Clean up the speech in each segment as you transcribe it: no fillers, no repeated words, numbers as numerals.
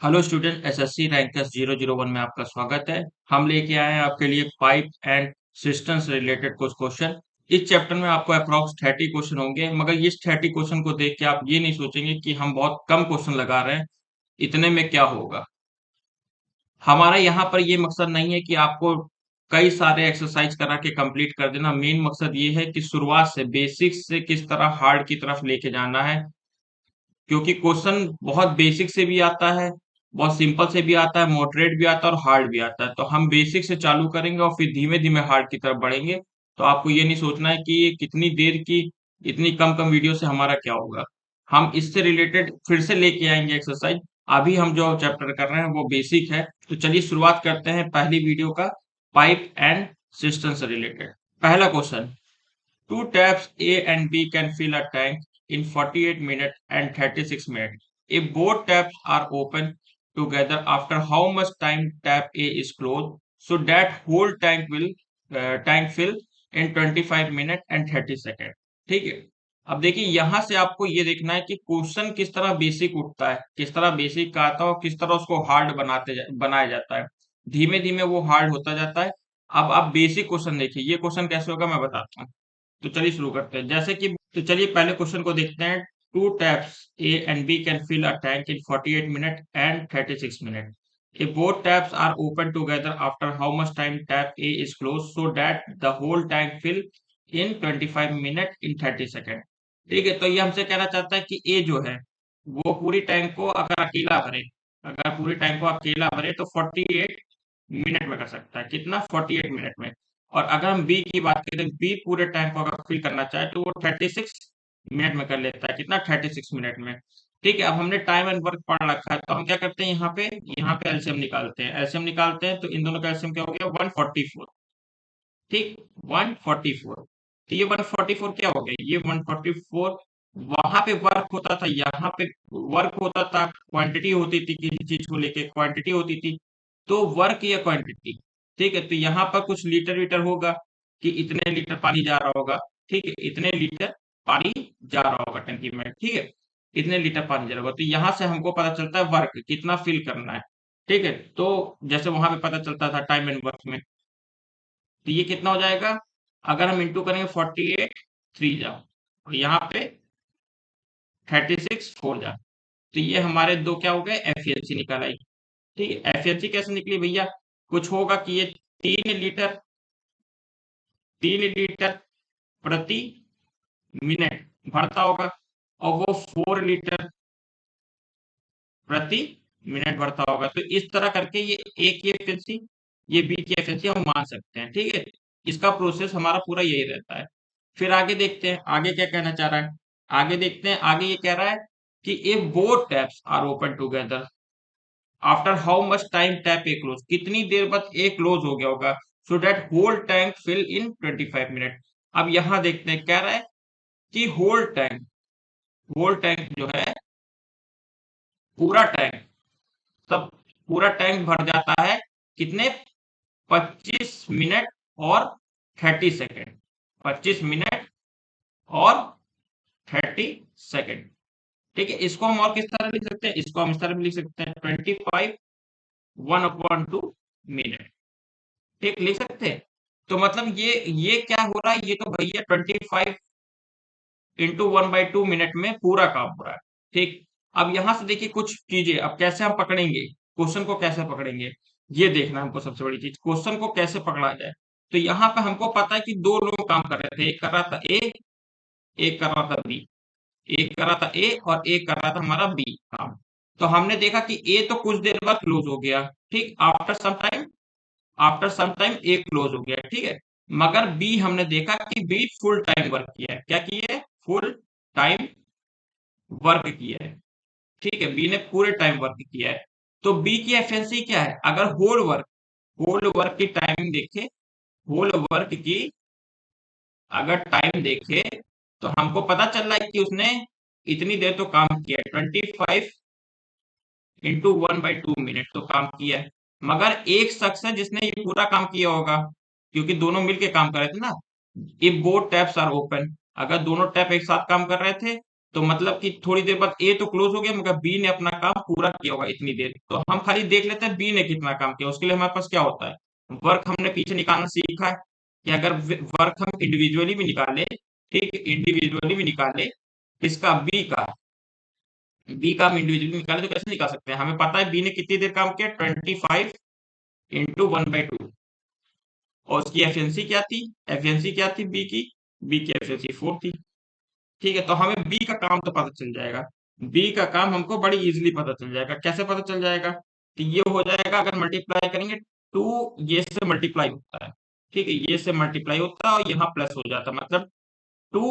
Hello student, SSC rankers 001 में आपका स्वागत है। हम लेके आए हैं आपके लिए पाइप एंड सिस्टम से रिलेटेड कुछ क्वेश्चन। इस चैप्टर में आपको अप्रॉक्स 30 क्वेश्चन होंगे, मगर इस 30 क्वेश्चन को देख के आप ये नहीं सोचेंगे कि हम बहुत कम क्वेश्चन लगा रहे हैं, इतने में क्या होगा। हमारा यहाँ पर ये मकसद नहीं है कि आपको कई सारे एक्सरसाइज करा के कंप्लीट कर देना। मेन मकसद ये है कि शुरुआत से बेसिक से किस तरह हार्ड की तरफ लेके जाना है, क्योंकि क्वेश्चन बहुत बेसिक से भी आता है, बहुत सिंपल से भी आता है, मॉडरेट भी आता है और हार्ड भी आता है। तो हम बेसिक से चालू करेंगे और फिर धीमे धीमे हार्ड की तरफ बढ़ेंगे। तो आपको ये नहीं सोचना है कि ये कितनी देर की, इतनी कम कम वीडियो से हमारा क्या होगा। हम इससे रिलेटेड फिर से लेके आएंगे एक्सरसाइज। अभी हम जो चैप्टर कर रहे हैं वो बेसिक है। तो चलिए शुरुआत करते हैं पहली वीडियो का, पाइप एंड सिस्टम से रिलेटेड। पहला question, two taps A and B can fill a tank in 48 minutes and 36 minutes. If both taps are open together, after how much time tap A is closed, so that whole tank fill in 25 minutes and 30 seconds. ठीक है। अब देखिए यहाँ से आपको ये देखना है कि क्वेश्चन किस तरह बेसिक उठता है, किस तरह बेसिक का आता है और किस तरह उसको हार्ड बनाया जाता है। धीमे धीमे वो हार्ड होता जाता है। अब आप बेसिक क्वेश्चन देखिए, ये क्वेश्चन कैसे होगा मैं बताता हूँ। तो चलिए शुरू करते हैं। जैसे कि तो चलिए पहले क्वेश्चन को देखते हैं। Two taps A and B can fill a tank in 48 minute and 36 minute. If both taps are open together, after how much time tap A is closed so that the whole tank fill in 25 minutes in 30 seconds. ठीक है, तो ये हमसे कहना चाहता है कि A जो है वो पूरी टैंक को अगर अकेला भरे, अगर पूरी टैंक को अकेला भरे तो 48 मिनट में कर सकता है। कितना? 48 मिनट में। और अगर हम बी की बात करें, बी पूरे टाइम को अगर फिल करना चाहे तो वो 36 मिनट में कर लेता है। कितना? 36 मिनट में। ठीक है, अब हमने टाइम एंड वर्क पढ़ रखा है तो हम क्या करते हैं, यहाँ पे एलसीएम निकालते हैं। एलसीएम निकालते हैं तो इन दोनों का एलसीएम क्या हो गया? 144। ठीक, 144। तो ये 144 क्या हो गया? ये 144 वहां पे वर्क होता था, यहाँ पे वर्क होता था, क्वांटिटी होती थी, किसी चीज को लेके क्वांटिटी होती थी। तो वर्क या क्वांटिटी, ठीक है, तो यहाँ पर कुछ लीटर वीटर होगा कि इतने लीटर पानी जा रहा होगा। ठीक है, इतने लीटर पानी जा रहा होगा टंकी में। ठीक है, इतने लीटर पानी जा रहा होगा, तो यहाँ से हमको पता चलता है वर्क कितना फिल करना है। ठीक है, तो जैसे वहां पे पता चलता था टाइम एंड वर्क में, तो ये कितना हो जाएगा? अगर हम इंटू करेंगे 48 3 जा और यहाँ पे 36 4 जा, तो ये हमारे दो क्या हो गए? एफिशिएंसी निकल आई। ठीक है, एफिशिएंसी कैसे निकली भैया? कुछ होगा कि ये 3 लीटर प्रति मिनट भरता होगा और वो 4 लीटर प्रति मिनट भरता होगा। तो इस तरह करके ये ए की एफिशिएंसी, ये बी की एफिशिएंसी हम मान सकते हैं। ठीक है, इसका प्रोसेस हमारा पूरा यही रहता है। फिर आगे देखते हैं आगे क्या कहना चाह रहा है। आगे देखते हैं, आगे ये कह रहा है कि if both taps are open together, after how much time tap A close, कितनी देर बाद ए क्लोज हो गया होगा, so that whole tank fill in 25 minute. अब यहां देखते हैं, कह रहा है कि होल टैंक जो है, पूरा टैंक, सब पूरा टैंक भर जाता है कितने? 25 मिनट और 30 सेकेंड। 25 मिनट और 30 सेकेंड। ठीक है, इसको हम और किस तरह लिख सकते हैं? इसको हम इस तरह भी लिख सकते हैं, 25 1/2 मिनट। ठीक, लिख सकते हैं। तो मतलब ये क्या हो रहा है? ये तो भैया 25 इंटू 1/2 मिनट में पूरा काम हो रहा है। ठीक, अब यहां से देखिए कुछ चीजें, अब कैसे हम पकड़ेंगे क्वेश्चन को, कैसे पकड़ेंगे ये देखना हमको। सबसे बड़ी चीज, क्वेश्चन को कैसे पकड़ा जाए। तो यहाँ पे हमको पता है कि दो लोग काम कर रहे थे, एक कर रहा था ए, एक कर रहा था बी। एक कर रहा था ए और एक कर रहा था हमारा बी काम। तो हमने देखा कि ए तो कुछ देर बाद क्लोज हो गया। ठीक, आफ्टर सम टाइम ए क्लोज हो गया। ठीक है, मगर बी हमने देखा कि बी फुल टाइम वर्क किया है। क्या किया है? फुल टाइम वर्क किया है। ठीक है, बी ने पूरे टाइम वर्क किया है। तो बी की एफिशिएंसी क्या है? अगर होल वर्क की टाइमिंग देखे, होल वर्क की अगर टाइम देखे, तो हमको पता चल रहा है कि उसने इतनी देर तो काम किया है, 25 इंटू 1/2 मिनट तो काम किया है। मगर एक शख्स है जिसने ये पूरा काम किया होगा, क्योंकि दोनों मिलके काम कर रहे थे ना। If both taps are open, अगर दोनों टैप एक साथ काम कर रहे थे तो मतलब कि थोड़ी देर बाद ए तो क्लोज हो गया मगर बी ने अपना काम पूरा किया होगा इतनी देर। तो हम खाली देख लेते हैं बी ने कितना काम किया। उसके लिए हमारे पास क्या होता है, वर्क हमने पीछे निकालना सीखा है कि अगर वर्क हम इंडिविजुअली भी निकाले, ठीक, इंडिविजुअली भी निकाले इसका बी का हम इंडिविजुअली निकाले तो कैसे निकाल सकते हैं, हमें पता है बी ने कितनी देर काम किया, 25 इंटू 1/2। और उसकी एफिशिएंसी क्या थी, एफिशिएंसी क्या थी बी की एफिशिएंसी 4 थी। ठीक है, तो हमें बी का काम तो पता चल जाएगा। बी का काम हमको बड़ी इजीली पता चल जाएगा। कैसे पता चल जाएगा, तो ये हो जाएगा अगर मल्टीप्लाई करेंगे, टू ये से मल्टीप्लाई होता है, ठीक है, ये से मल्टीप्लाई होता है और यहाँ प्लस हो जाता है, मतलब टू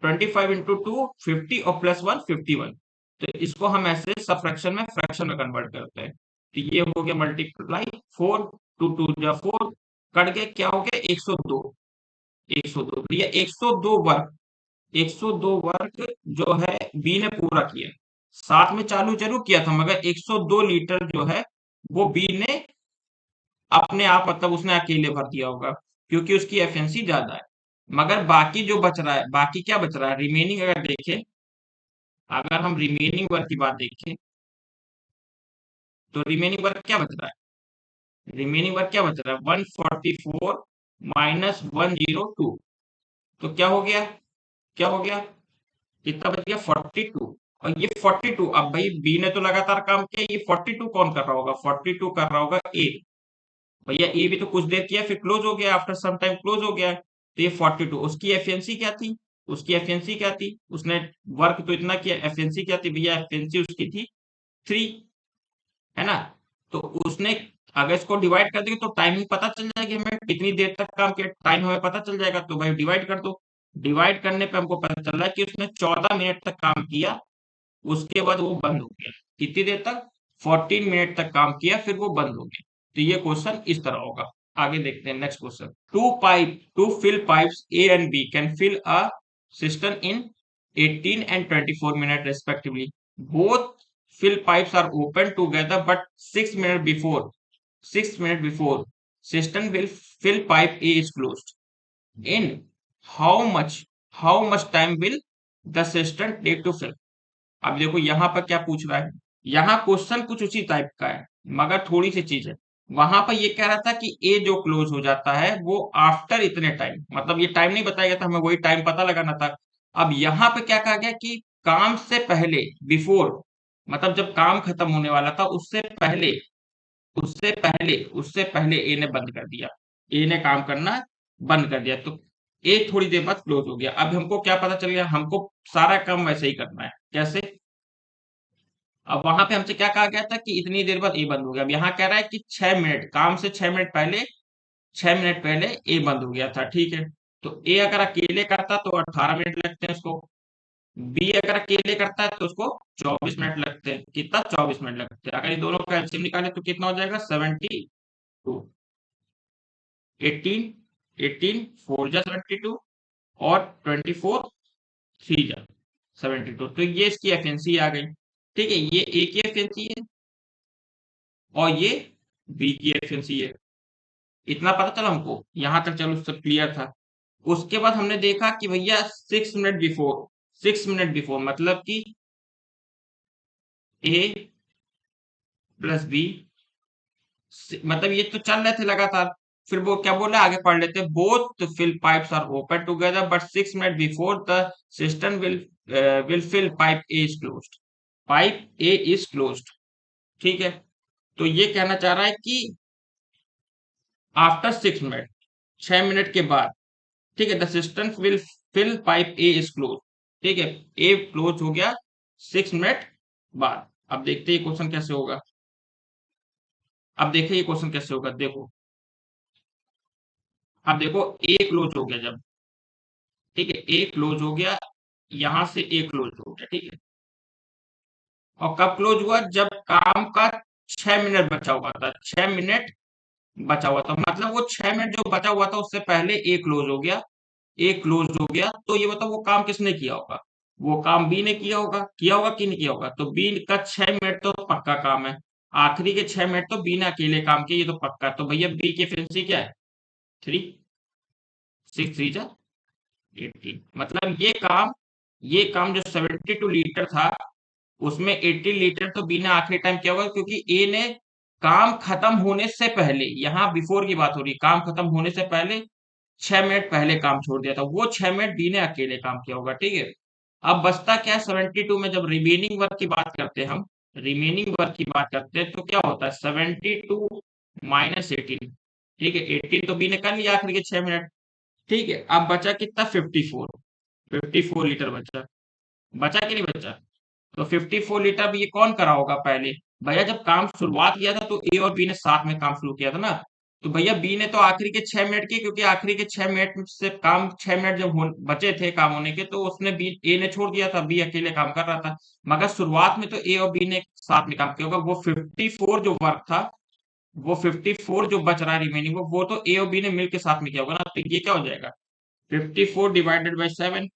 25 इंटू 2 50 और प्लस 1 51। तो इसको हम ऐसे सब फ्रैक्शन में फ्रैक्शन में कन्वर्ट करते हैं। तो ये हो गया मल्टीप्लाई 4, 2 2 जा 4, कट गया, क्या हो गया 102। 102 तो ये 102 वर्ग, 102 वर्ग जो है बी ने पूरा किया। साथ में चालू जरूर किया था मगर 102 लीटर जो है वो बी ने अपने आप, मतलब उसने अकेले भर दिया होगा क्योंकि उसकी एफिशिएंसी ज्यादा है। मगर बाकी जो बच रहा है, बाकी क्या बच रहा है, रिमेनिंग अगर देखें, अगर हम रिमेनिंग वर्क की बात देखें तो रिमेनिंग वर्क क्या बच रहा है, रिमेनिंग वर्क क्या बच रहा है, 144 माइनस 102। तो क्या हो गया, क्या हो गया, कितना बच गया 42। और ये 42, अब भाई बी ने तो लगातार काम किया, ये 42 कौन कर रहा होगा, 42 कर रहा होगा ए। भैया ए भी तो कुछ देर किया फिर क्लोज हो गया, आफ्टर सम टाइम क्लोज हो गया है। तो ये 42 उसकी एफिशिएंसी क्या थी, उसकी एफिशिएंसी क्या थी, उसने वर्क तो इतना किया, एफिशिएंसी क्या थी भैया, एफिशिएंसी उसकी थी 3, है ना। तो उसने अगर इसको डिवाइड कर देंगे तो टाइमिंग पता चल जाएगी हमें, कितनी देर तक काम किया टाइम हमें पता चल जाएगा। तो भाई डिवाइड कर दो, डिवाइड करने पे हमको पता चल रहा है कि उसने 14 मिनट तक काम किया, उसके बाद वो बंद हो गया। कितनी देर तक, 14 मिनट तक काम किया फिर वो बंद हो गया। तो ये क्वेश्चन इस तरह होगा। आगे देखते हैं next question. Two fill pipes A and B can fill a cistern in 18 and 24 minutes respectively. Both fill pipes are open together but 6 minutes before cistern will fill pipe A is closed. In how much how much time will the cistern take to fill? अब देखो यहाँ पर क्या पूछ रहा है, यहाँ question कुछ उसी टाइप का है मगर थोड़ी सी चीज है। वहां पर ये कह रहा था कि ए जो क्लोज हो जाता है वो आफ्टर इतने टाइम, मतलब ये टाइम नहीं बताया गया था, हमें वही टाइम पता लगाना था। अब यहाँ पे क्या कहा गया कि काम से पहले, बिफोर, मतलब जब काम खत्म होने वाला था उससे पहले, उससे पहले ए ने बंद कर दिया, ए ने काम करना बंद कर दिया। तो ए थोड़ी देर बाद क्लोज हो गया। अब हमको क्या पता चल गया, हमको सारा काम वैसे ही करना है। कैसे, अब वहां पे हमसे क्या कहा गया था कि इतनी देर बाद ए बंद हो गया। अब यहाँ कह रहा है कि 6 मिनट, काम से 6 मिनट पहले, 6 मिनट पहले ए बंद हो गया था, ठीक है। तो ए अगर अकेले करता तो 18 मिनट लगते हैं उसको, बी अगर अकेले करता है तो उसको 24 मिनट लगते हैं। कितना, 24 मिनट लगते हैं। अगर ये दोनों का एलसीएम निकाले तो कितना हो जाएगा, 72, 18, 18 4 जा 72 और 24 3 जा 72। तो ये इसकी एफिशिएंसी आ गई, ठीक है, ये ए की एफिशिएंसी है और ये बी की एफिशिएंसी है। इतना पता चला हमको, यहां तक चलो सब क्लियर था। उसके बाद हमने देखा कि भैया 6 मिनट बिफोर, 6 मिनट बिफोर मतलब कि ए प्लस बी, मतलब ये तो चल रहे थे लगातार। फिर वो क्या बोला, आगे पढ़ लेते हैं, both fill pipes are open together but 6 minute before the system will fill pipe A is closed, pipe A is closed, ठीक है। तो ये कहना चाह रहा है कि आफ्टर 6 मिनट, 6 मिनट के बाद, ठीक है, the system will fill pipe A is close, ठीक है, ए क्लोज हो गया 6 मिनट बाद। अब देखते हैं ये क्वेश्चन कैसे होगा, अब देखिए ये क्वेश्चन कैसे होगा, देखो, अब देखो ए क्लोज हो गया जब, ठीक है, ए क्लोज हो गया, यहां से ए क्लोज हो गया, ठीक है। और कब क्लोज हुआ, जब काम का 6 मिनट बचा हुआ था, 6 मिनट बचा हुआ था, मतलब वो 6 मिनट जो बचा हुआ था उससे पहले ए क्लोज हो गया, ए क्लोज हो गया। तो ये बताओ वो काम किसने किया होगा, वो काम बी ने किया होगा कि नहीं किया होगा। तो बी का 6 मिनट तो पक्का काम है, आखिरी के 6 मिनट तो बी ने अकेले काम किया, ये तो पक्का। तो भैया बी की एफिशिएंसी क्या है, 3, 6 3 जा 18, मतलब ये काम ये काम जो 72 लीटर था, उसमें 80 लीटर तो बी ने आखिरी टाइम किया होगा, क्योंकि ए ने काम खत्म होने से पहले, यहाँ बिफोर की बात हो रही है, काम खत्म होने से पहले 6 मिनट पहले काम छोड़ दिया था, वो 6 मिनट बी ने अकेले काम किया होगा, ठीक है। अब बचता क्या है 72 में, जब रिमेनिंग वर्क की बात करते हैं हम, रिमेनिंग वर्क की बात करते हैं तो क्या होता है 72 माइनस 18, ठीक है। 18 तो बी ने कर लिया आखिर के 6 मिनट, ठीक है। अब बचा कितना 54, 54 लीटर बचा, बचा कि नहीं बचा? तो 54 लीटर अब ये कौन करा होगा पहले? भैया जब काम शुरुआत किया था तो ए और बी ने साथ में काम शुरू किया था ना, तो भैया बी ने तो आखिरी के 6 मिनट किए, क्योंकि आखिरी के 6 मिनट से काम 6 मिनट जब बचे थे काम होने के, तो उसने बी ए ने छोड़ दिया था, बी अकेले काम कर रहा था। मगर शुरुआत में तो ए और बी ने साथ में काम किया होगा, वो 54 जो वर्क था, वो 54 जो बच रहा है रिमेनिंग, वो तो ए और बी ने मिलकर साथ में किया होगा ना, तो ये क्या हो जाएगा 54 डिवाइडेड बाई 7।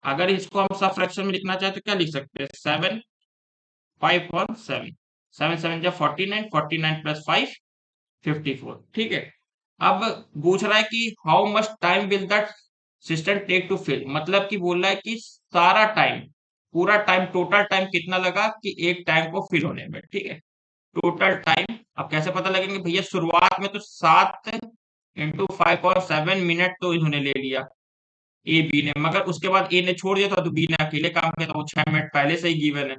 अगर इसको हम सब फ्रैक्शन में लिखना चाहे तो क्या लिख सकते हैं 7 5 और 7, 7 7 जा 49, 49 प्लस 5 54, ठीक है। अब पूछ रहा है कि how much time will that system take to fill, मतलब कि बोल रहा है कि सारा टाइम, पूरा टाइम, टोटल टाइम कितना लगा कि एक टैंक को फिल होने में, ठीक है। टोटल टाइम अब कैसे पता लगेंगे भैया, शुरुआत में तो 7 × 5 और 7 मिनट तो इन्होंने ले लिया ए बी ने, मगर उसके बाद ए ने छोड़ दिया था तो बी ने अकेले काम किया था, वो 6 मिनट पहले से ही गिवन है।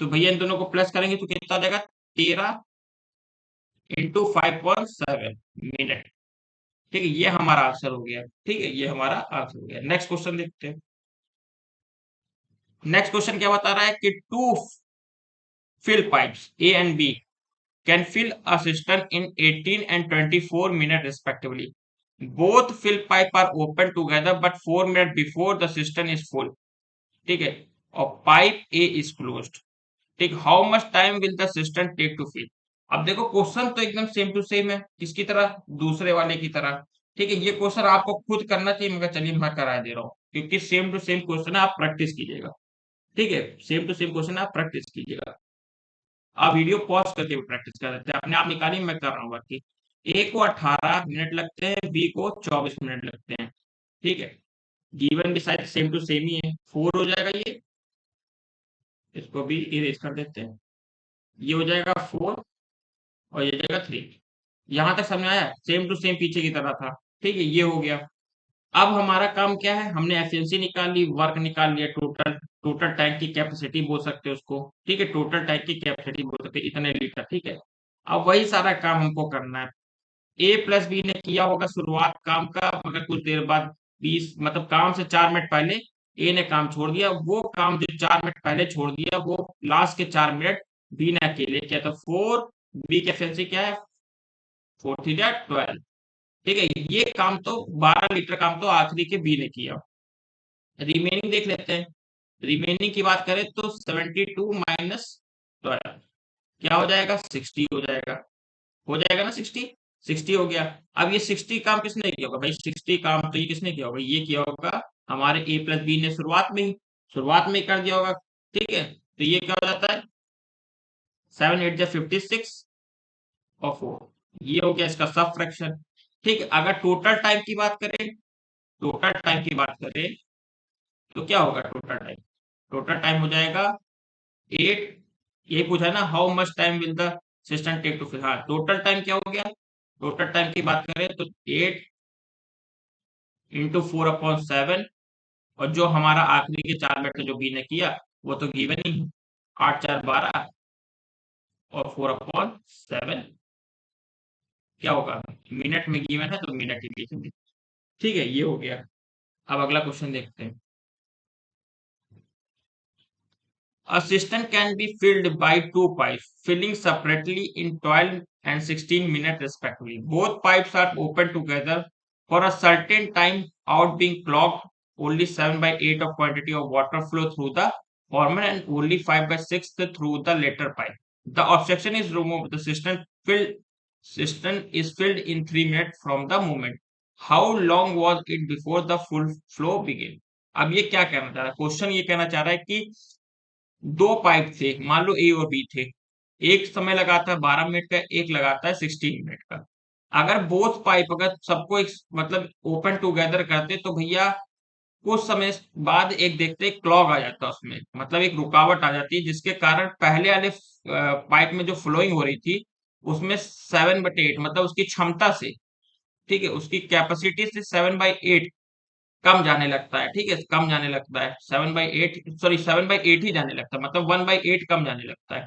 तो भैया इन दोनों को प्लस करेंगे तो कितना आ जाएगा 13 × 5.7 मिनट, ठीक है। ये हमारा आंसर हो गया, ठीक है, ये हमारा आंसर हो गया। नेक्स्ट क्वेश्चन देखते हैं। नेक्स्ट क्वेश्चन क्या बता रहा है कि to fill pipes A and B can fill a cistern in 18 and 24 minutes respectively. Both fill pipe are open together but 4 minutes before the cistern is full. ठीक है, और पाइप ए इज क्लोज्ड, ठीक। How much time will the system take to fill. अब देखो question तो एकदम same to same है, किसकी तरह, दूसरे वाले की तरह, ठीक है। ये क्वेश्चन आपको खुद करना चाहिए, मगर चलिए मैं करा दे रहा हूँ, क्योंकि सेम टू सेम क्वेश्चन है, आप प्रैक्टिस कीजिएगा, ठीक है। सेम टू सेम क्वेश्चन आप प्रैक्टिस कीजिएगा। आप वीडियो पॉज करके भी प्रैक्टिस कर सकते हैं, अपने आप निकालिए, मैं कर रहा हूँ बाकी। ए को 18 मिनट लगते हैं, बी को 24 मिनट लगते हैं, ठीक है। गिवन भी शायद सेम टू सेम ही है, 4 हो जाएगा ये, इसको भी इरेज कर देते हैं, ये हो जाएगा 4 और ये हो जाएगा 3। यहां तक समझ में आया, सेम टू सेम पीछे की तरह था, ठीक है, ये हो गया। अब हमारा काम क्या है, हमने एफिशिएंसी निकाल ली, वर्क निकाल लिया, टोटल, टोटल टैंक की कैपेसिटी बोल सकते हैं उसको, ठीक है, टोटल टैंक की कैपेसिटी बोल सकते हैं, इतने लीटर, ठीक है। अब वही सारा काम हमको करना है। ए प्लस बी ने किया होगा शुरुआत काम का, मगर कुछ देर बाद 20 मतलब काम से 4 मिनट पहले ए ने काम छोड़ दिया, वो काम जो 4 मिनट पहले छोड़ दिया वो लास्ट के 4 मिनट बी ने अकेले किया, तो 4, बी की एफिशिएंसी क्या है 4 3 12, ठीक है। ये काम तो 12 लीटर काम तो आखिरी के बी ने किया। रिमेनिंग देख लेते हैं, रिमेनिंग की बात करें तो 72 माइनस 12 क्या हो जाएगा 60 हो जाएगा, हो जाएगा ना 60, 60 हो गया। अब ये 60 काम किसने किया होगा भाई, 60 काम तो ये किसने किया होगा, ये किया होगा हमारे ए प्लस बी ने शुरुआत में ही कर दिया होगा, ठीक है। तो ये क्या हो जाता है 7 8 जा 56 और 4, ये हो गया इसका सब फ्रैक्शन, ठीक है। अगर टोटल टाइम की बात करें तो क्या होगा टोटल टाइम हो जाएगा 8, यही पूछा है ना, how much time will the system take to fill, हाँ टोटल टाइम क्या हो गया, टोटल टाइम की बात करें तो 8 × 4/7, और जो हमारा आखिरी के 4 मिनट जो बी ने किया वो तो गिवन ही है, 8 4 12 और 4/7 क्या होगा, मिनट में गिवन है तो मिनट ही लिखेंगे, ठीक है, ये हो गया। अब अगला क्वेश्चन देखते हैं। A cistern can be filled by two pipes, filling separately in 12 and 16 minutes respectively. Both pipes are open together for a certain time, out being clogged. Only 7/8 of quantity of water flow through the former and only 5/6 through the latter pipe. The obstruction is removed. The cistern is filled in 3 minutes from the moment. How long was it before the full flow began? अब ये क्या कहना चाह रहा है, question ये कहना चाह रहा है कि दो पाइप थे, मान लो ए और बी थे, एक समय लगाता है 12 मिनट का, एक लगाता है 16 मिनट का। अगर बोथ पाइप अगर सबको मतलब ओपन टूगेदर करते तो भैया कुछ समय बाद एक देखते हैं क्लॉग आ जाता है उसमें, मतलब एक रुकावट आ जाती है जिसके कारण पहले वाले पाइप में जो फ्लोइंग हो रही थी उसमें 7/8 मतलब उसकी क्षमता से, ठीक है, उसकी कैपेसिटी से 7/8 कम जाने लगता है, ठीक है, कम जाने लगता है 7/8, सॉरी 7/8 ही जाने लगता है, मतलब 1/8 कम जाने लगता है,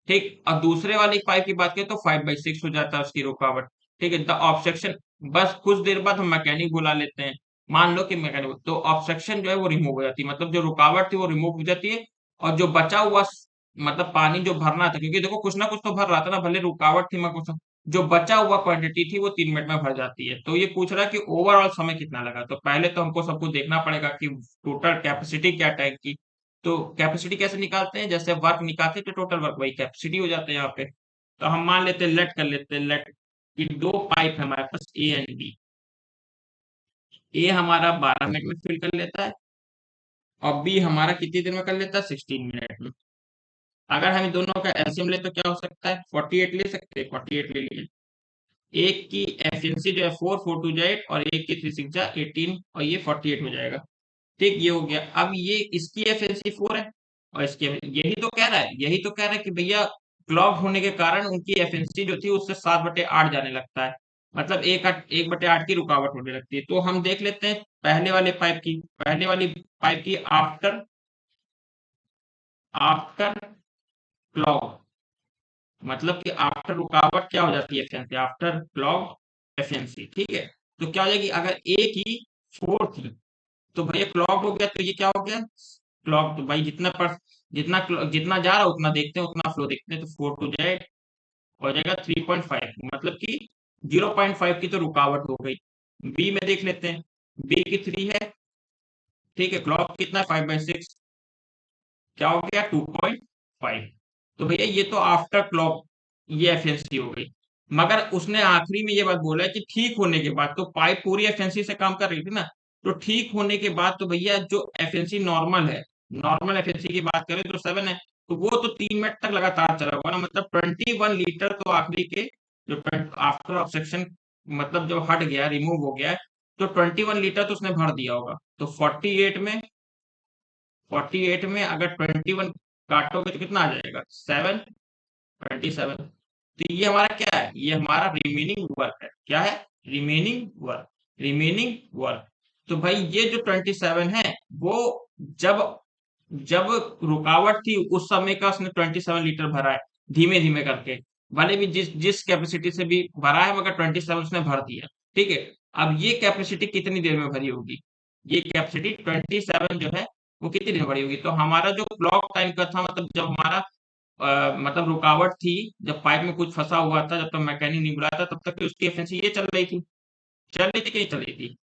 ठीक। और दूसरे वाली पाइप की बात करें तो 5/6 हो जाता है उसकी रुकावट, ठीक है। द ऑब्स्ट्रक्शन, बस कुछ देर बाद हम मैकेनिक बुला लेते हैं, मान लो कि मैकेनिक, तो ऑब्स्ट्रक्शन जो है वो रिमूव हो जाती है, मतलब जो रुकावट थी वो रिमूव हो जाती है। और जो बचा हुआ मतलब पानी जो भरना था, क्योंकि देखो कुछ ना कुछ तो भर रहा था ना, भले रुकावट थी मगर कुछ, जो बचा हुआ क्वांटिटी थी वो 3 मिनट में भर जाती है। तो ये पूछ रहा है कि ओवरऑल समय कितना लगा, तो पहले तो हमको सब कुछ देखना पड़ेगा कि टोटल कैपेसिटी क्या टैंक की। तो कैपेसिटी कैसे निकालते हैं, जैसे वर्क निकालते हैं तो टोटल वर्क वही कैपेसिटी हो जाता है यहाँ पे। तो हम मान लेते हैं, लेट कर लेते हैं, लेट कि दो पाइप है हमारे पास ए एंड बी। ए हमारा 12 मिनट में फिल कर लेता है और बी हमारा कितनी देर में कर लेता है, 16 मिनट में। अगर हम इन दोनों का एलसीएम ले तो क्या हो सकता है, 48 ले सकते हैं, 48 ले लिए। एक की एफिशिएंसी जो है 4, 4 2 जा 8 और एक की 3 6 जा 18 और ये 48 हो जाएगा, ठीक। ये हो गया। अब ये इसकी एफिशिएंसी 4 है और इसकी यही तो कह रहा है, यही तो कह रहा है कि भैया क्लॉग होने के कारण उनकी एफिशिएंसी जो थी उससे 7/8 जाने लगता है, मतलब 1/8 की रुकावट होने लगती है। तो हम देख लेते हैं पहले वाले पाइप की, पहले वाली पाइप की आफ्टर आफ्टर क्लॉग, मतलब कि आफ्टर रुकावट क्या हो जाती है एफिशिएंसी, आफ्टर क्लॉग एफिशिएंसी, ठीक है। तो क्या हो जाएगी, अगर ए की 4 थी तो भैया क्लॉग हो गया, तो ये क्या हो गया, क्लॉग। तो भाई जितना जा रहा है उतना देखते हैं, उतना फ्लो देखते हैं, तो 4 2 हो जाएगा 3.5, मतलब कि 0.5 की तो रुकावट हो गई। बी में देख लेते हैं, बी की 3 है, ठीक है, क्लॉक कितना 5/6, क्या हो गया 2.5। तो भैया ये तो आफ्टर क्लॉक ये एफिशिएंसी हो गई। मगर उसने आखिरी में ये बात बोला है कि ठीक होने के बाद, तो पाइप पूरी एफिशिएंसी से काम कर रही थी ना, तो ठीक होने के बाद तो भैया जो एफिशिएंसी नॉर्मल है, नॉर्मल एफिशिएंसी की बात करें तो 7 है, तो वो तो 3 मिनट तक लगातार चला होगा ना, मतलब 21 लीटर तो आखिरी के जो आफ्टर ऑब्स्ट्रक्शन, मतलब जब हट गया, रिमूव हो गया है, तो 21 लीटर तो उसने भर दिया होगा। तो 48 में अगर 21 काटोगे तो कितना आ जाएगा, 7/27। तो ये हमारा क्या है, ये हमारा रिमेनिंग वर्क है, क्या है, रिमेनिंग वर्क, रिमेनिंग वर्क। तो भाई ये जो 27 है वो जब जब रुकावट थी उस समय का उसने 27 लीटर भरा है, धीमे धीमे करके, भले भी जिस जिस कैपेसिटी से भी भरा है मगर 27 उसने भर दिया, ठीक है। अब ये कैपेसिटी कितनी देर में भरी होगी, ये कैपेसिटी 27 जो है वो कितनी देर में भरी होगी। तो हमारा जो क्लॉक टाइम का था, मतलब जब हमारा मतलब रुकावट थी, जब पाइप में कुछ फंसा हुआ था, जब तक मैकेनिक नहीं बुलाया था तब तक उसकी एफिशिएंसी ये चल रही थी कि नहीं चल रही थी,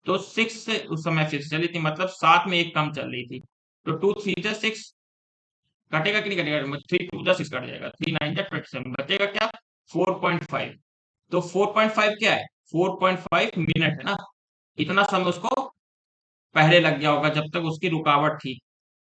तो 6 से उस समय फिर चली थी, मतलब 7 में एक कम चल रही थी। तो 2 3 जा 6 कटेगा कि नहीं कटेगा, 3 2 जा 6 कट जाएगा, 3 9 जा 27 बचेगा क्या, 4.5। तो 4.5 क्या है, 4.5 मिनट है ना, इतना समय उसको पहले लग गया होगा जब तक उसकी रुकावट थी।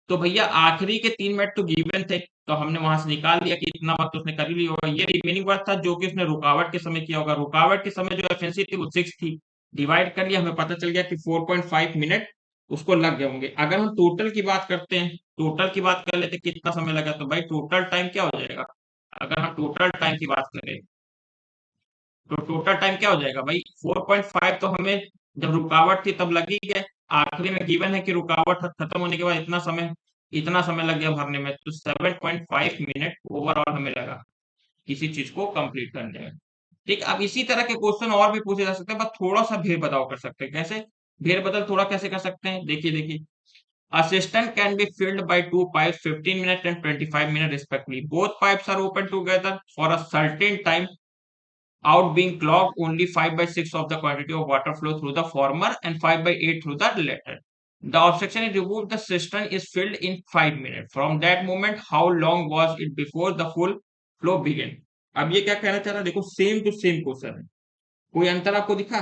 तो भैया आखिरी के 3 मिनट तो गिवन थे, तो हमने वहां से निकाल लिया कि इतना वक्त उसने कर ही लिया होगा। ये रिमेनिंग वर्क था जो कि उसने रुकावट के समय किया होगा, रुकावट के समय जो एफिशिएंसी थी वो 6 थी, डिवाइड कर लिया, हमें पता चल गया कि 4.5 मिनट उसको लग गए होंगे। अगर हम टोटल की बात करते हैं, टोटल की बात कर लेते कितना समय लगा, तो भाई टोटल टाइम क्या हो जाएगा, अगर हम टोटल टाइम की बात करें तो टोटल टाइम क्या हो जाएगा भाई, 4.5 तो हमें जब रुकावट थी तब लगी है, आखिरी में गिवन है कि रुकावट खत्म होने के बाद इतना समय लग गया भरने में, तो 7.5 मिनट ओवरऑल हमें लगा किसी चीज को कंप्लीट करने में, ठीक। अब इसी तरह के क्वेश्चन और भी पूछे जा सकते हैं, बस थोड़ा सा भेद बदलाव कर सकते हैं। कैसे भेद बदल थोड़ा कैसे कर सकते हैं, देखिए देखिए, assistant can be filled by two pipes 15 minutes and 25 minutes respectively. Both pipes are open together for a certain time, out being clogged only 5/6 of the quantity of water flow through the former and 5/8 through the latter. The obstruction is removed, the cistern is filled in 5 minutes. From that moment, how long was it before the full flow began? अब ये क्या कहना चाह रहा है, देखो same to same question है, कोई अंतर आपको दिखा,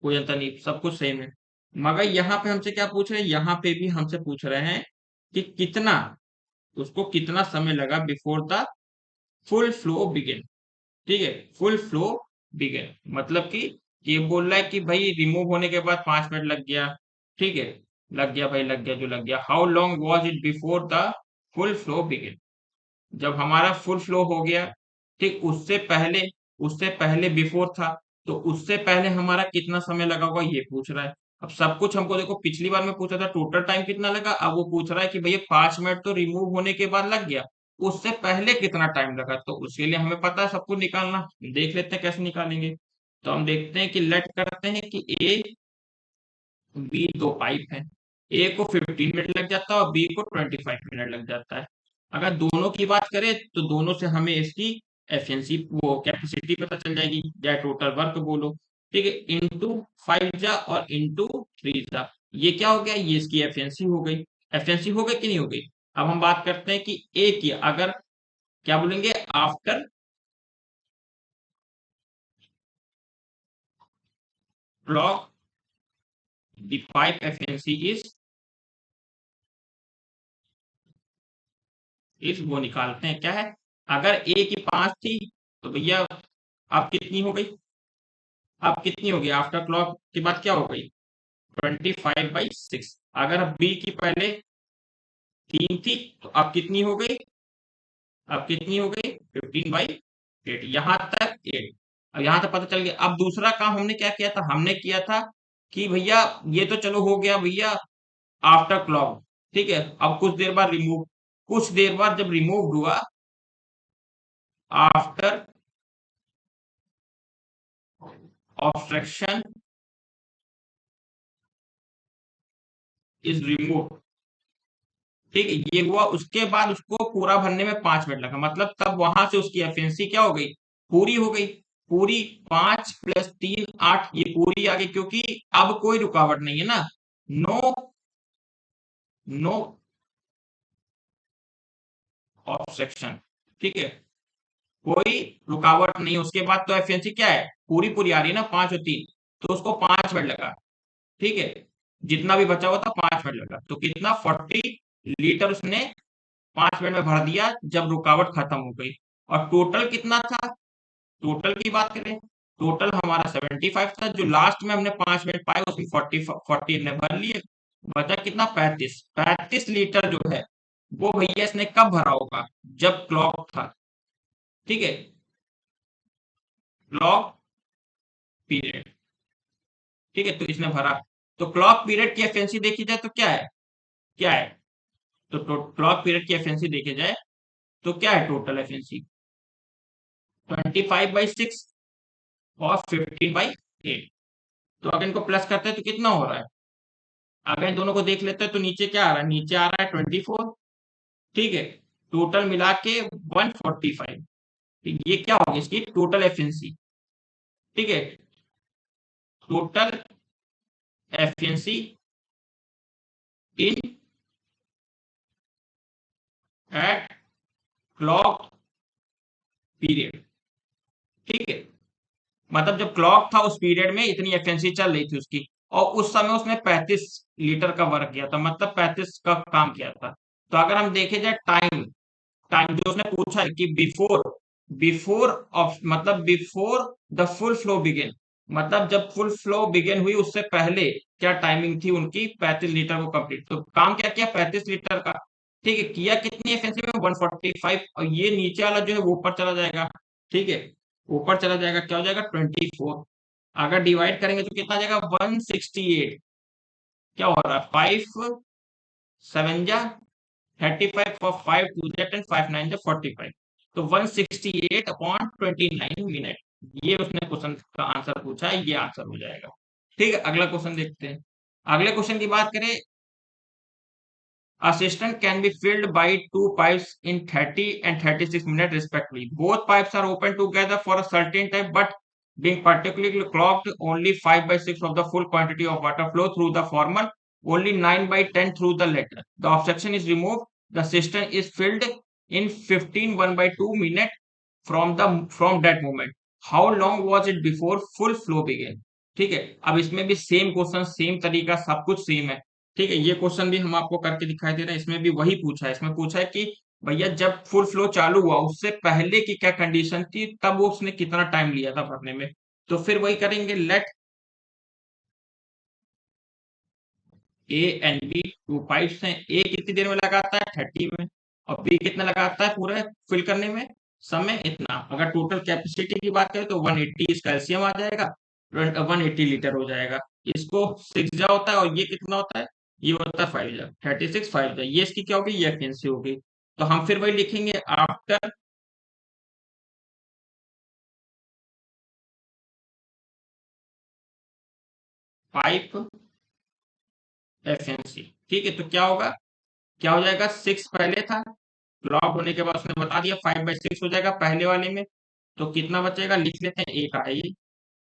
कोई अंतर नहीं, सब कुछ सेम है। मगर यहाँ पे हमसे क्या पूछ रहे हैं, यहाँ पे भी हमसे पूछ रहे हैं कि कितना, उसको कितना समय लगा before the full flow begin, ठीक है, फुल फ्लो बिगिन, मतलब कि ये बोल रहा है कि भाई रिमूव होने के बाद 5 मिनट लग गया, ठीक है, लग गया भाई, लग गया जो लग गया। How long was it before the full flow begin? जब हमारा फुल फ्लो हो गया, ठीक, उससे पहले बिफोर था, तो उससे पहले हमारा कितना समय लगा होगा ये पूछ रहा है। अब सब कुछ हमको देखो, पिछली बार में पूछा था टोटल टाइम कितना लगा, अब वो पूछ रहा है कि भैया 5 मिनट तो रिमूव होने के बाद लग गया, उससे पहले कितना टाइम लगा, तो उसके लिए हमें पता है सब कुछ निकालना। देख लेते हैं कैसे निकालेंगे। तो हम देखते हैं कि लेट करते हैं कि ए बी दो पाइप है, ए को 15 मिनट लग जाता है और बी को 25 मिनट लग जाता है। अगर दोनों की बात करें तो दोनों से हमें इसकी एफिशिएंसी वो कैपेसिटी पता चल जाएगी, या टोटल वर्क बोलो। ठीक है, इंटू 5 जा और इंटू 3 जा, ये क्या हो गया, ये इसकी एफिशिएंसी हो गई। एफिशिएंसी हो गई कि नहीं हो गई? अब हम बात करते हैं कि ए की, अगर क्या बोलेंगे, after clock the pipe efficiency इस वो निकालते हैं, क्या है, अगर ए की 5 थी तो भैया अब कितनी हो गई, अब कितनी हो गई आफ्टर क्लॉक के बाद क्या हो गई, 25/6। अगर अब बी की पहले 3 थी तो अब कितनी हो गई, अब कितनी हो गई 15/8, यहां तक 8। अब यहां तक पता चल गया। अब दूसरा काम हमने क्या किया था, हमने किया था कि भैया ये तो चलो हो गया भैया आफ्टर क्लॉक, ठीक है, अब कुछ देर बाद रिमूव, कुछ देर बाद जब रिमूव हुआ, आफ्टर ऑब्स्ट्रक्शन इज रिमूव, ठीक है, ये हुआ, उसके बाद उसको पूरा भरने में 5 मिनट लगा, मतलब तब वहां से उसकी एफिशिएंसी क्या हो गई, पूरी हो गई। पूरी 5 + 3 8, ये पूरी आ गई, क्योंकि अब कोई रुकावट नहीं है ना, नो, नो ऑब्स्ट्रक्शन, ठीक है, कोई रुकावट नहीं। उसके बाद तो एफिशिएंसी क्या है, पूरी पूरी आ रही है ना, 5 और 3, तो उसको 5 मिनट लगा, ठीक है, जितना भी बचा हुआ था 5 मिनट लगा, तो कितना 40 लीटर उसने 5 मिनट में भर दिया जब रुकावट खत्म हो गई। और टोटल कितना था, टोटल की बात करें, टोटल हमारा 75 था, जो लास्ट में हमने 5 मिनट पाए उसमें 40 ने भर लिए, बचा कितना 35 लीटर जो है, वो भैया इसने कब भरा होगा, जब क्लॉक था, ठीक है, क्लॉक पीरियड, ठीक है, तो इसने भरा। तो क्लॉक पीरियड की एफिशिएंसी देखी जाए तो क्या है, क्या है, तो क्लॉक पीरियड की एफिशिएंसी देखी जाए तो क्या है, टोटल एफिशिएंसी 25/6 और 15/8। तो अगर इनको प्लस करते हैं तो कितना हो रहा है, अगर इन दोनों को देख लेते हैं तो नीचे क्या आ रहा है, नीचे आ रहा है 24, ठीक है, टोटल मिला के 145। ये क्या होगी इसकी टोटल एफिशिएंसी, ठीक है, टोटल एफिशिएंसी इन एट क्लॉक पीरियड, ठीक है, मतलब जब क्लॉक था उस पीरियड में इतनी एफिशिएंसी चल रही थी उसकी, और उस समय उसने 35 लीटर का वर्क किया था, मतलब 35 का काम किया था। तो अगर हम देखे जाए टाइम, टाइम जो उसने पूछा है कि बिफोर, बिफोर ऑफ मतलब before the full flow begin, मतलब जब फुल फ्लो बिगिन हुई उससे पहले क्या टाइमिंग थी उनकी 35 लीटर को कंप्लीट, तो काम क्या किया 35 लीटर का, ठीक है, किया कितनी एफिशिएंसी में 145, और ये नीचे वाला जो है वो ऊपर चला जाएगा, ठीक है, ऊपर चला जाएगा, क्या हो जाएगा 24। अगर डिवाइड करेंगे तो कितना आ जाएगा 168, क्या हो रहा है 5 7 जा 35 for 5 2 that and 5 9 जा 45, तो 168/29 मिनट, ये उसने क्वेश्चन का आंसर पूछा है, ये आंसर हो जाएगा। ठीक है, अगला क्वेश्चन देखते हैं। अगले क्वेश्चन की बात करें, a cistern can be filled by two pipes in 30 and 36 minutes respectively. Both pipes are open together for a certain time, but being particularly clogged, only 5/6 of the full quantity of water flow through the former, only 9/10 through the latter. The obstruction is removed. The cistern is filled in 15 1/2 minute from that moment. How long was it before full flow began? ठीक है, अब इसमें भी same question, same तरीका, सब कुछ same है, ठीक है, ये क्वेश्चन भी हम आपको करके दिखाई दे रहे हैं, इसमें भी वही पूछा है, इसमें पूछा है कि भैया जब फुल फ्लो चालू हुआ उससे पहले की क्या कंडीशन थी, तब वो उसने कितना टाइम लिया था भरने में। तो फिर वही करेंगे, let A and B two pipes हैं। ए कितनी देर में लगाता है 30 में, और बी कितना लगाता है पूरा फिल करने में समय इतना। अगर टोटल कैपेसिटी की बात करें तो 180 इसका एलसीएम आ जाएगा, 180 लीटर हो जाएगा। इसको 6 जा होता है और ये कितना होता है, ये होता है 5 जा, 36 5 जा, ये इसकी क्या होगी, ये एफिशिएंसी होगी। तो हम फिर वही लिखेंगे आफ्टर पाइप एफिशिएंसी। ठीक है, तो क्या होगा, क्या हो जाएगा, 6 पहले था, लॉग होने के बाद उसने बता दिया 5/6 हो जाएगा पहले वाले में। तो कितना बचेगा, लिख लेते हैं, एक है ये,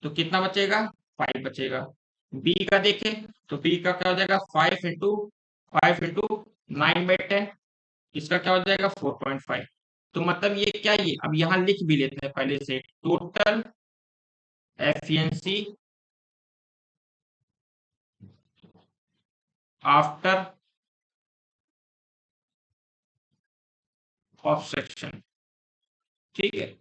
तो कितना बचेगा, 5 बचेगा। बी का देखें तो बी का क्या हो जाएगा, 5 इंटू 9/10, इसका क्या हो जाएगा 4.5। तो मतलब ये क्या, ये अब यहाँ लिख भी लेते हैं पहले से, टोटल एफिशिएंसी आफ्टर ऑब्स्ट्रक्शन। ठीक है,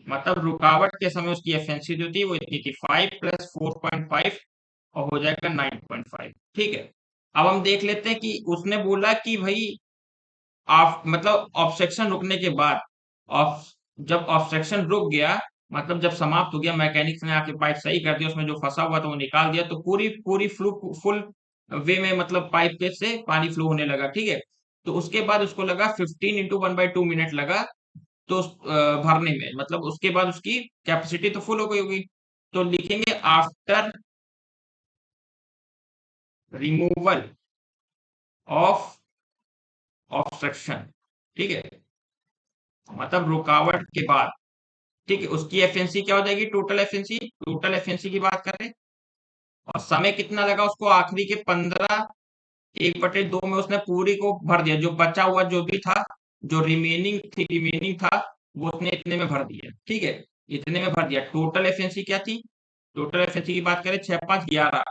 मतलब रुकावट के समय उसकी एफिशिएंसी जो थी वो इतनी थी, 5 + 4.5 और हो जाएगा 9.5। ठीक है, अब हम देख लेते हैं कि उसने बोला कि भाई आप मतलब ऑब्स्ट्रक्शन रुकने के बाद, ऑफ जब ऑब्स्ट्रक्शन रुक गया, मतलब जब समाप्त हो गया, मैकेनिक्स ने आके पाइप सही कर दिया, उसमें जो फंसा हुआ था वो निकाल दिया, तो पूरी पूरी फ्लो फुल वे में मतलब पाइप के से पानी फ्लो होने लगा। ठीक है, तो उसके बाद उसको लगा 15 × 1/2 मिनट लगा, तो भरने में, मतलब उसके बाद उसकी कैपेसिटी तो फुल हो गई होगी। तो लिखेंगे आफ्टर रिमूवल ऑफ ऑब्स्ट्रक्शन। ठीक है, मतलब रुकावट के बाद। ठीक है, उसकी एफिशिएंसी क्या हो जाएगी, टोटल एफिशिएंसी, टोटल एफिशिएंसी की बात करें, और समय कितना लगा उसको, आखिरी के 15 1/2 में उसने पूरी को भर दिया, जो बचा हुआ जो भी था, जो रिमेनिंग था, वो उसने इतने में भर दिया। ठीक है, इतने में भर दिया। टोटल एफिशिएंसी क्या थी, टोटल एफिशिएंसी की बात करें 6 5 11।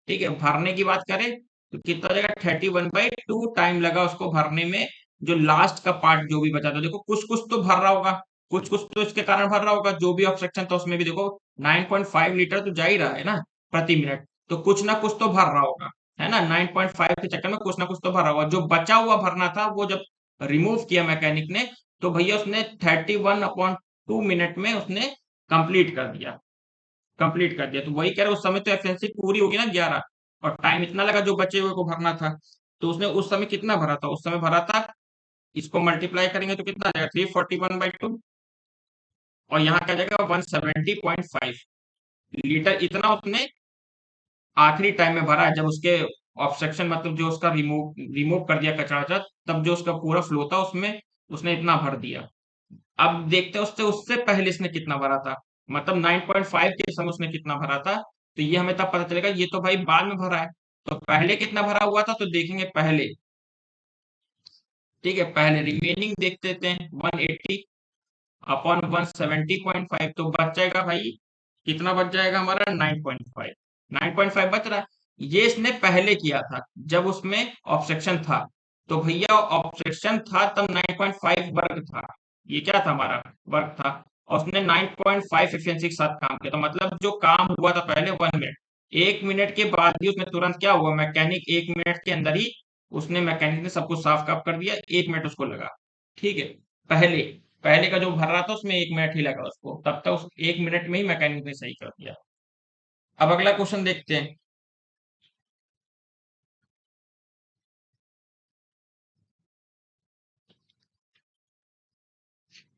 ठीक है, भरने की बात करें तो कितना हो जाएगा, 31/2 टाइम लगा उसको भरने में। जो लास्ट का पार्ट जो भी बचा था, देखो कुछ कुछ तो भर रहा होगा, कुछ कुछ तो इसके कारण भर रहा होगा, जो भी ऑब्स्ट्रक्शन था उसमें भी देखो 9.5 लीटर तो जा ही रहा है ना प्रति मिनट, तो कुछ ना कुछ तो भर रहा होगा, है ना। 9.5 के चक्कर में कुछ ना कुछ तो भरा हुआ, जो बचा हुआ भरना था वो जब रिमूव किया मैकेनिक ने, तो भैया उसने 31/2 मिनट में उसने कंप्लीट कर दिया, तो वही कह रहे उस समय तो एफिशिएंसी पूरी होगी ना 11, और टाइम इतना लगा जो बचे हुए को भरना था। तो उसने उस समय कितना भरा था, उस समय भरा था, इसको मल्टीप्लाई करेंगे तो कितना आ जाएगा, 341/2, और यहाँ क्या जाएगा 170.5 लीटर, इतना उसने आखिरी टाइम में भरा है, जब उसके ऑब्स्ट्रक्शन मतलब जो उसका रिमूव रिमूव कर दिया कचरा वचरा, तब जो उसका पूरा फ्लो था उसमें उसने इतना भर दिया। अब देखते हैं उससे उससे पहले इसने कितना भरा था, मतलब 9.5 के समय उसने कितना भरा था, तो ये हमें तब पता चलेगा, ये तो भाई बाद में भरा है। तो पहले कितना भरा हुआ था, तो देखेंगे पहले। ठीक है, पहले रिमेनिंग देख लेते हैं, 180 अपॉन 170.5, तो बच जाएगा भाई, कितना बच जाएगा हमारा, 9.5, 9.5 बच रहा है। ये इसने पहले किया था जब उसमें ऑब्स्ट्रक्शन था, तो भैया ऑब्स्ट्रक्शन था तब 9.5 वर्ग था, ये क्या था हमारा, वर्ग था, और उसने 9.5 एफिशिएंसी के साथ काम किया, तो मतलब जो काम हुआ था पहले 1 मिनट, 1 मिनट के बाद ही उसने तुरंत क्या हुआ, मैकेनिक 1 मिनट के अंदर ही उसने मैकेनिक ने सब कुछ साफ काफ कर दिया, 1 मिनट उसको लगा। ठीक है, पहले पहले का जो भर रहा था उसमें 1 मिनट ही लगा उसको, तब तक उस 1 मिनट में ही मैकेनिक ने सही कर दिया। अब अगला क्वेश्चन देखते हैं।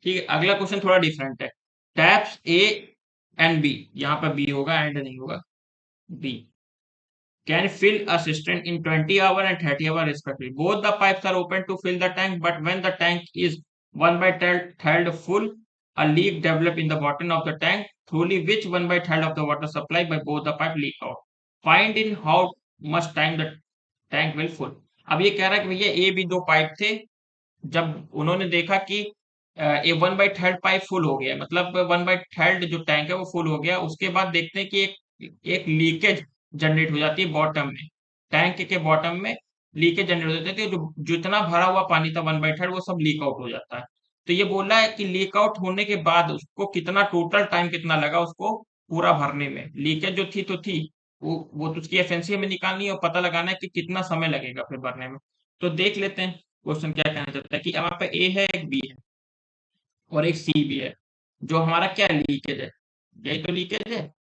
ठीक है, अगला क्वेश्चन थोड़ा डिफरेंट है। टैप्स ए एंड बी, यहाँ पर बी होगा, एंड नहीं होगा, B can fill a cistern in 20 hour and 30 hour respectively. Both the pipes are open to fill the tank, but when the tank is 1/3 full, a leak develop in the bottom of the tank, through which 1/3 of the water supply by both the pipe leak out. Find in how much time the tank will full. अब ये कह रहा है कि भैया A B दो pipe थे, जब उन्होंने देखा कि ये 1/3 पाइप फुल हो गया, मतलब 1/3 जो टैंक है वो फुल हो गया, उसके बाद देखते हैं कि एक लीकेज जनरेट हो जाती है बॉटम में, टैंक के बॉटम में लीकेज जनरेट हो जाती है, जो जितना भरा हुआ पानी था 1/3 वो सब लीक आउट हो जाता है। तो ये बोल रहा है कि लीक आउट होने के बाद उसको कितना टोटल टाइम कितना लगा उसको पूरा भरने में, लीकेज जो थी तो थी, वो तो उसकी एफिशिएंसी हमें निकालनी है और पता लगाना है कि कितना समय लगेगा फिर भरने में। तो देख लेते हैं क्वेश्चन क्या कहना चाहता है कि हमारे पे ए है, एक बी है और एक सी भी है। जो हमारा क्या लीकेज है, यही तो लीकेज है,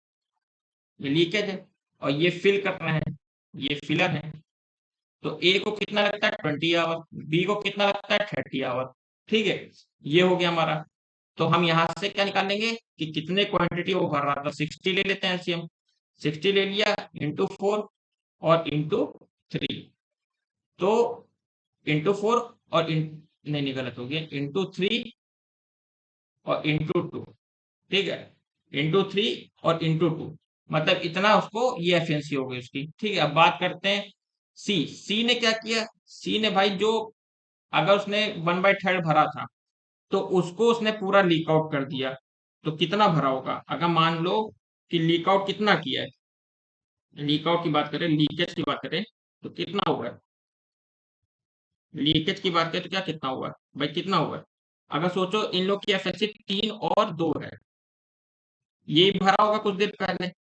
ये लीकेज है और ये फिल करना है, ये फिलर है। तो ए को कितना लगता है 20 आवर, बी को कितना लगता है 30 आवर। ठीक है, ये हो गया हमारा। तो हम यहाँ से क्या निकाल लेंगे कि कितने क्वांटिटी वो भर रहा था, 60 ले लेते हैं एलसीएम। 60 ले लिया, इंटू 4 और इंटू 3। तो इंटू 4 और नहीं नहीं, गलत हो गया, इंटू 3 और इंटू 2। ठीक है, इंटू 3 और इंटू 2, मतलब इतना उसको ये एफिशिएंसी हो गई उसकी। ठीक है, अब बात करते हैं सी। सी ने क्या किया, सी ने भाई जो, अगर उसने 1/3 भरा था तो उसको उसने पूरा लीक आउट कर दिया। तो कितना भरा होगा, अगर मान लो कि लीक आउट कितना किया है, लीक आउट की बात करें, लीकेज की बात करें, तो कितना हुआ है। लीकेज की बात करें तो क्या कितना हुआ है भाई, कितना हुआ है। अगर सोचो इन लोग की एफिशिएंसी 3 और 2 है, ये भरा होगा कुछ देर पहले,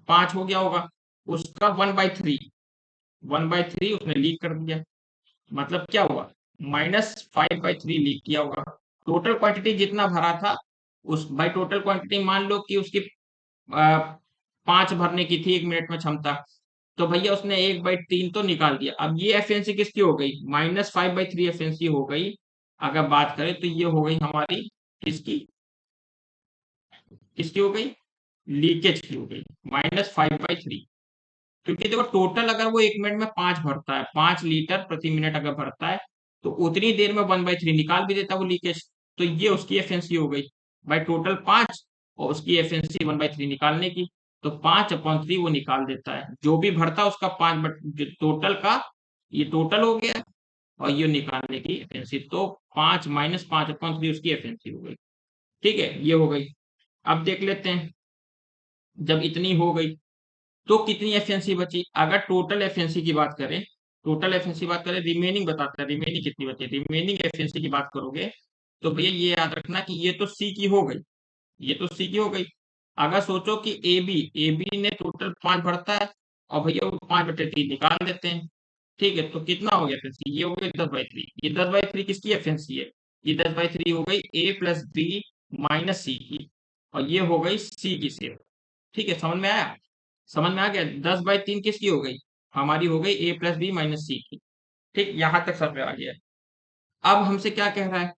5 हो गया होगा, उसका 1/3, 1/3 उसने लीक कर दिया। मतलब क्या हुआ, -5/3 लीक किया होगा। टोटल क्वांटिटी जितना भरा था, उस भाई टोटल क्वांटिटी मान लो कि उसकी 5 भरने की थी 1 मिनट में क्षमता। तो भैया उसने 1/3 तो निकाल दिया। अब ये एफिशिएंसी किसकी हो गई, -5/3 एफिशिएंसी हो गई। अगर बात करें तो ये हो गई हमारी किसकी, किसकी हो गई, लीकेज की हो गई, -5/3। क्योंकि देखो टोटल अगर वो 1 मिनट में 5 भरता है, 5 लीटर प्रति मिनट अगर भरता है, तो उतनी देर में 1/3 निकाल भी देता वो लीकेज। तो ये उसकी एफिशिएंसी हो गई भाई, टोटल 5 और उसकी एफिशिएंसी 1/3 निकालने की। तो 5/3 वो निकाल देता है, जो भी भरता है उसका 5 टोटल का, ये टोटल हो गया और ये निकालने की एफिशिएंसी। तो 5 - 5/3 उसकी एफिशिएंसी हो गई। ठीक है, ये हो गई। अब देख लेते हैं, जब इतनी हो गई तो कितनी एफिशिएंसी बची। अगर टोटल एफिशिएंसी की बात करें, टोटल एफिशिएंसी बात करें, रिमेनिंग बताता है, रिमेनिंग कितनी बची, रिमेनिंग एफिशिएंसी की बात करोगे तो भैया ये याद रखना कि ये तो सी की हो गई, ये तो सी की हो गई। अगर सोचो कि ए बी ने टोटल 5 भरता है और भैया वो 5/3 निकाल देते हैं। ठीक है, तो कितना हो गया एफिशिएंसी, ये हो गई 10/3। ये 10/3 किसकी एफिशिएंसी है, ये 10/3 हो गई ए प्लस बी माइनस सी की, और ये हो गई सी की सेव। ठीक है, समझ में आया, समझ में आ गया। 10/3 किसकी हो गई, हमारी हो गई ए प्लस बी माइनस सी की। ठीक, यहां तक समझ में आ गया। अब हमसे क्या कह रहा है,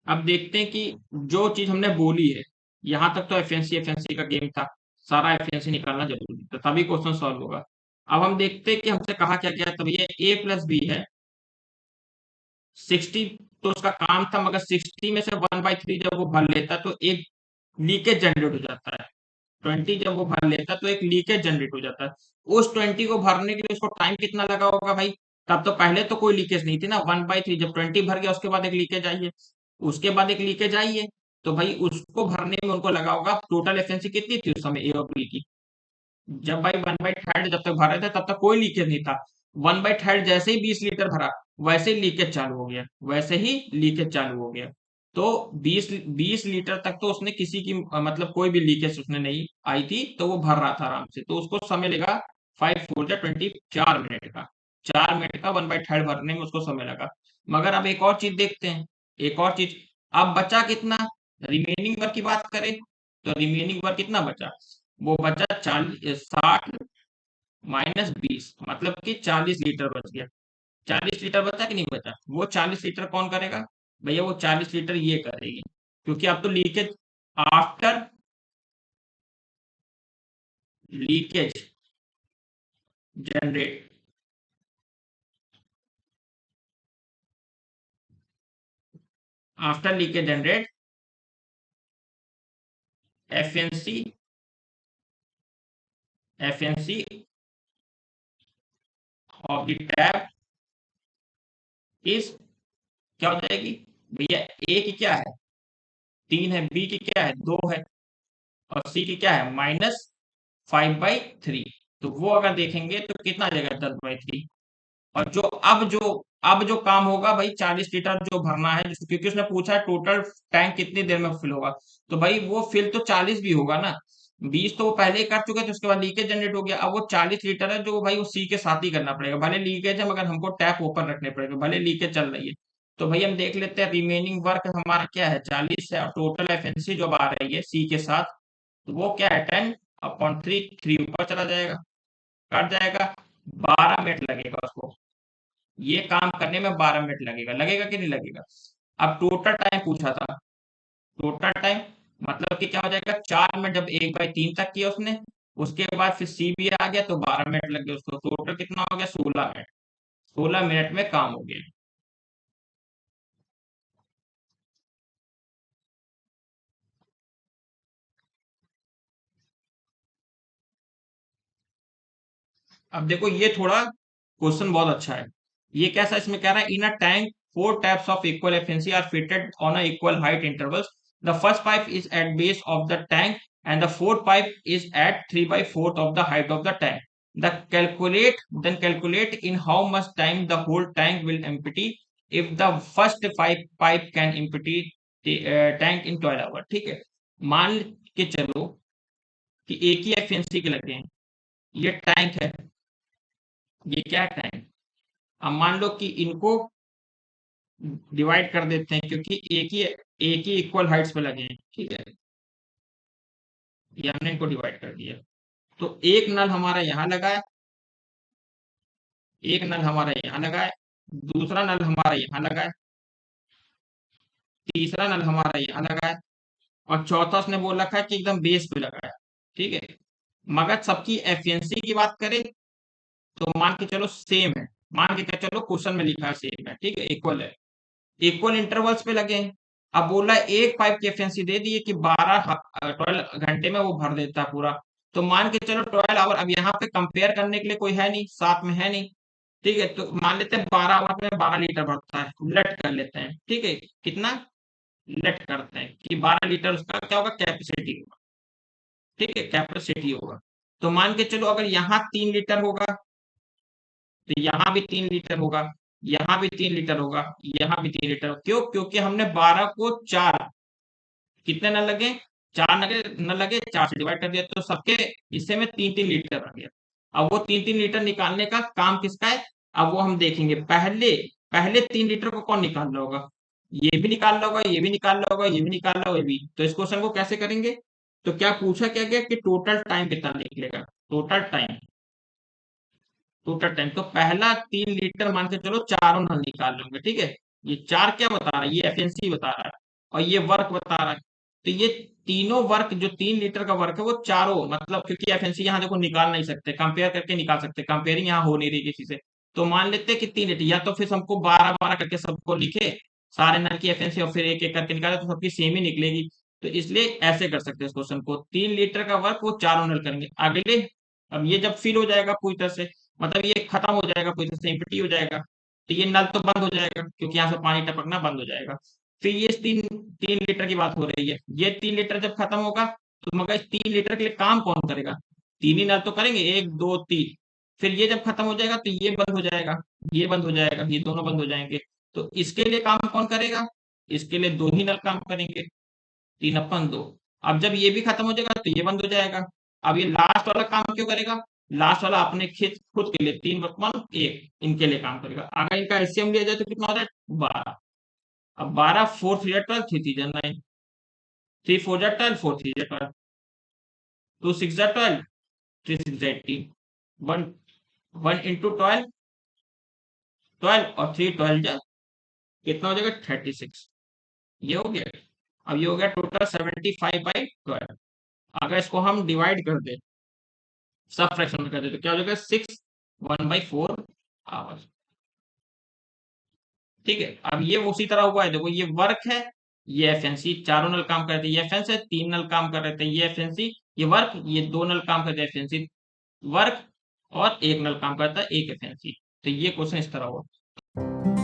अब देखते हैं कि जो चीज हमने बोली है, यहां तक तो एफिशिएंसी एफिशिएंसी का गेम था, सारा एफिशिएंसी निकालना जरूरी था, तभी क्वेश्चन सॉल्व होगा। अब हम देखते हैं कि हमसे कहा क्या गया, तो ये ए प्लस बी है 60, तो उसका काम था, मगर 60 में से 1/3 जब वो भर लेता तो एक लीकेज जनरेट हो जाता है। 20 जब वो भर लेता तो एक लीकेज जनरेट हो जाता है। उस 20 को भरने के लिए उसको टाइम कितना लगा होगा भाई, तब तो पहले तो कोई लीकेज नहीं थी ना, 1/3 जब 20 भर गया उसके बाद एक लीकेज आई है, उसके बाद एक लीकेज आई है। तो भाई उसको भरने में उनको लगा होगा, टोटल एफिशिएंसी कितनी थी उस समय ए और बी की, जब भाई 1/3 जब तक भर रहे थे तब तक कोई लीकेज नहीं था। 1/3 जैसे ही 20 लीटर भरा, वैसे ही लीकेज चालू हो गया, वैसे ही लीकेज चालू हो गया। तो 20 लीटर तक तो उसने किसी की मतलब कोई भी लीकेज उसने नहीं आई थी, तो वो भर रहा था आराम से। तो उसको समय लगा 5 4 20, 4 मिनट का, 4 मिनट का 1/3 भरने में उसको समय लगा। मगर अब एक और चीज देखते हैं, एक और चीज। अब बचा कितना, रिमेनिंग वर्क की बात करें तो रिमेनिंग वर्क कितना बचा, वो बचा 60 -20, मतलब कि 40 लीटर बच गया। 40 लीटर बचा कि नहीं बचा, वो 40 लीटर कौन करेगा, भैया वो 40 लीटर ये करेगी, क्योंकि अब तो leakage, after leakage generate, after leakage generate efficiency, efficiency of the tap is, क्या हो जाएगी भैया, ए की क्या है 3 है, बी की क्या है 2 है, और सी की क्या है -5/3। तो वो अगर देखेंगे तो कितना आ जाएगा 10/3। और जो अब जो काम होगा भाई, 40 लीटर जो भरना है, क्योंकि उसने पूछा है टोटल टैंक कितनी देर में फिल होगा, तो भाई वो फिल तो 40 भी होगा ना। 20 तो वो पहले ही कर चुके थे, उसके बाद लीकेज जनरेट हो गया। अब वो 40 लीटर है जो भाई वो सी के साथ ही करना पड़ेगा, भले लीकेज है मगर हमको टैप ओपन रखने पड़ेगा, भले लीकेज चल रही है। तो भाई हम देख लेते हैं रिमेनिंग वर्क हमारा क्या है, 40 है, और टोटल एफएनसी जो आ रही है सी के साथ, तो वो क्या है 10/3, 3 ऊपर चला जाएगा, कट जाएगा। 12 मिनट लगेगा उसको, ये काम करने में 12 मिनट लगेगा, लगेगा कि नहीं लगेगा। अब टोटल टाइम पूछा था, टोटल टाइम मतलब कि क्या हो जाएगा, 4 मिनट जब 1/3 तक किया उसने, उसके बाद फिर सी भी आ गया तो 12 मिनट लग गए उसको, टोटल कितना हो गया 16 मिनट, 16 मिनट में काम हो गया। अब देखो ये थोड़ा क्वेश्चन बहुत अच्छा है। ये कैसा, इसमें कह रहा है in a tank four taps of equal efficiency are fitted on a equal height intervals, the first pipe is at base of the tank and the fourth pipe is at 3/4 of the height of the tank. The calculate then calculate in how much time the whole tank will empty if the first pipe can empty the tank in 12 hours. ठीक है, मान के चलो कि एक ही efficiency के लगे हैं, ये टैंक है, ये क्या है टैंक। अब मान लो कि इनको डिवाइड कर देते हैं क्योंकि एक ही इक्वल हाइट्स पे लगे हैं, ठीक है, ये हमने इनको डिवाइड कर दिया। तो एक नल हमारा यहाँ लगा है, एक नल हमारा यहाँ लगा है, दूसरा नल हमारा यहाँ लगा है, तीसरा नल हमारा यहाँ लगा है, और चौथा उसने बोल रखा है कि एकदम बेस पे लगा है, ठीक है। मगर सबकी एफिशिएंसी की बात करें तो मान के चलो सेम है, मान के चलो क्वेश्चन में लिखा है सेम है, ठीक है, इक्वल है, इक्वल इंटरवल्स पे लगे हैं। अब बोला एक पाइप की एफिशिएंसी दे दी है कि 12 घंटे में वो भर देता है पूरा। तो मान के चलो 12 आवर, अब यहाँ पे कंपेयर करने के लिए कोई है नहीं, साथ में है नहीं, ठीक है, तो मान लेते हैं 12 आवर में 12 लीटर भरता है, लेट कर लेते हैं, ठीक है, कितना लेट करते हैं कि 12 लीटर उसका क्या होगा, कैपेसिटी होगा, ठीक है, कैपेसिटी होगा। तो मान के चलो अगर यहाँ 3 लीटर होगा तो यहाँ भी 3 लीटर होगा, यहाँ भी 3 लीटर होगा, यहाँ भी 3 लीटर, क्यों, क्योंकि हमने 12 को 4, कितने न लगे, 4 न लगे, 4 से डिवाइड कर दिया, तो सबके हिस्से में 3-3 लीटर आ गया। अब वो 3-3 लीटर निकालने का काम किसका है, अब वो हम देखेंगे। पहले पहले 3 लीटर को कौन निकाल रहा होगा, ये भी निकाल रहा होगा, ये भी निकाल रहा होगा, ये भी निकाल रहा होगा, ये भी। तो इस क्वेश्चन को कैसे करेंगे, तो क्या पूछा क्या गया कि टोटल टाइम कितना निकलेगा, टोटल टाइम, टोटल टाइम। तो पहला 3 लीटर मान के चलो चारों नल निकाल लोगे, ठीक है, ये चार क्या बता रहा है, ये एफिशिएंसी बता रहा है, और ये वर्क बता रहा है। तो ये तीनों वर्क, जो 3 लीटर का वर्क है वो चारों, मतलब क्योंकि एफिशिएंसी यहाँ देखो निकाल नहीं सकते, कंपेयर करके निकाल सकते, कंपेयरिंग यहाँ हो नहीं रही किसी से। तो मान लेते हैं कि 3 लीटर, या तो फिर हमको 12-12 करके सबको लिखे सारे नल की एफिशिएंसी, और फिर एक एक करके निकाले तो सबकी सेम ही निकलेगी। तो इसलिए ऐसे कर सकते हैं इस क्वेश्चन को, 3 लीटर का वर्क वो चारों नल करेंगे। अगले, अब ये जब फिल हो जाएगा पूरी तरह से, मतलब ये खत्म हो जाएगा पूरी तरह से, एम्प्टी हो जाएगा, तो ये नल तो बंद हो जाएगा क्योंकि यहाँ से पानी टपकना बंद हो जाएगा। फिर ये तीन तीन लीटर की बात हो रही है, ये 3 लीटर जब खत्म होगा तो मगर इस 3 लीटर के लिए काम कौन करेगा, तीन ही नल तो करेंगे, 1 2 3। फिर ये जब खत्म हो जाएगा तो ये बंद हो जाएगा, ये बंद हो जाएगा, ये दोनों बंद हो जाएंगे। तो इसके लिए काम कौन करेगा, इसके लिए दो ही नल काम करेंगे, 3/2। अब जब ये भी खत्म हो जाएगा तो ये बंद हो जाएगा। अब ये लास्ट वाला काम क्यों करेगा, लास्ट वाला अपने खेत खुद के लिए 3/1 इनके लिए काम करेगा। अगर इनका एलसीएम लिया जाए तो कितना होता है, 12। अब 12, 4 3 12, 3 3 9, 3 4 12, 4 3 12, 2 6 12, 3 6 18, वन, 1 into 12, 12, और 3 12 कितना हो जाएगा, 36। ये हो गया। अब ये हो गया टोटल 75/12। अगर इसको हम डिवाइड कर दे, सब फ्रैक्शन में कर दे, तो क्या हो जाएगा, 6 1/4 आवर्स, ठीक है। अब ये उसी तरह हुआ है, देखो ये वर्क है, ये एफिशिएंसी, चारों नल काम कर रहे थे, ये एफिशिएंसी है, 3 नल काम कर रहे थे, ये एफिशिएंसी, ये वर्क, ये 2 नल काम करते हैं, एफिशिएंसी, वर्क, और एक नल काम करता है, एक एफिशिएंसी। तो ये क्वेश्चन इस तरह हुआ।